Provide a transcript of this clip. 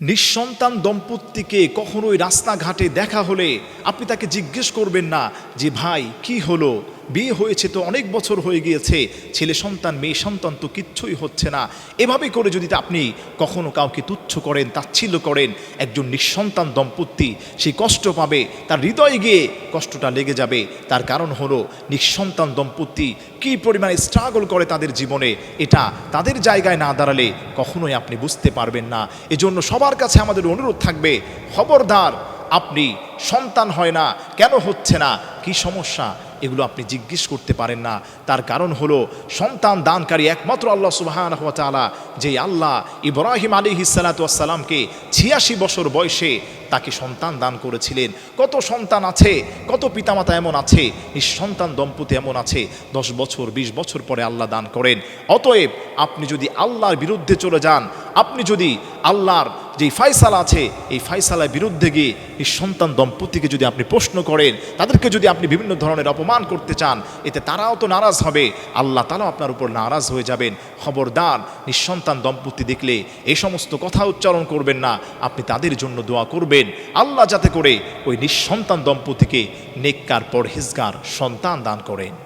নিঃসন্তান দম্পতিকে কখনোই রাস্তাঘাটে দেখা হলে আপনি তাকে জিজ্ঞেস করবেন না যে ভাই কি হলো, বিয়ে হয়েছে তো অনেক বছর হয়ে গিয়েছে, ছেলে সন্তান মেয়ে সন্তান তো কিচ্ছুই হচ্ছে না। এভাবে করে যদি আপনি কখনো কাউকে তুচ্ছ করেন, তাচ্ছিল্য করেন, একজন নিঃসন্তান দম্পতি সেই কষ্ট পাবে, তার হৃদয়ে গিয়ে কষ্টটা লেগে যাবে। তার কারণ হলো নিঃসন্তান দম্পতি কী পরিমাণে স্ট্রাগল করে তাদের জীবনে, এটা তাদের জায়গায় না দাঁড়ালে কখনোই আপনি বুঝতে পারবেন না। এজন্য সবার কাছে আমাদের অনুরোধ থাকবে, খবরদার আপনি সন্তান হয় না, কেন হচ্ছে না, কি সমস্যা, এগুলো আপনি জিজ্ঞেস করতে পারেন না। তার কারণ হলো সন্তান দানকারী একমাত্র আল্লাহ সুবহানাহু ওয়া তাআলা, যেই আল্লাহ ইব্রাহিম আলাইহিস সালাতু ওয়াস সালামকে ৮৬ বছর বয়সে তাকে সন্তান দান করেছিলেন। কত সন্তান আছে, কত পিতামাতা এমন আছে, নিঃসন্তান দম্পতি এমন আছে, ১০ বছর ২০ বছর পরে আল্লাহ দান করেন। অতএব আপনি যদি আল্লাহর বিরুদ্ধে চলে যান, আপনি যদি আল্লাহর যেই ফায়সালা আছে এই ফায়সালার বিরুদ্ধে গিয়ে নিঃসন্তান দম্পতিকে যদি আপনি প্রশ্ন করেন, তাদেরকে যদি আপনি বিভিন্ন ধরনের অপমান করতে চান, এতে তারাও তো নারাজ হবে, আল্লাহ তাআলাও আপনার উপর নারাজ হয়ে যাবেন। খবরদার নিঃসন্তান দম্পতি দেখলে এই সমস্ত কথা উচ্চারণ করবেন না, আপনি তাদের জন্য দোয়া করবেন আল্লাহ যাতে করে ওই নিঃসন্তান দম্পতিকে নেককার পরহেজগার সন্তান দান করেন।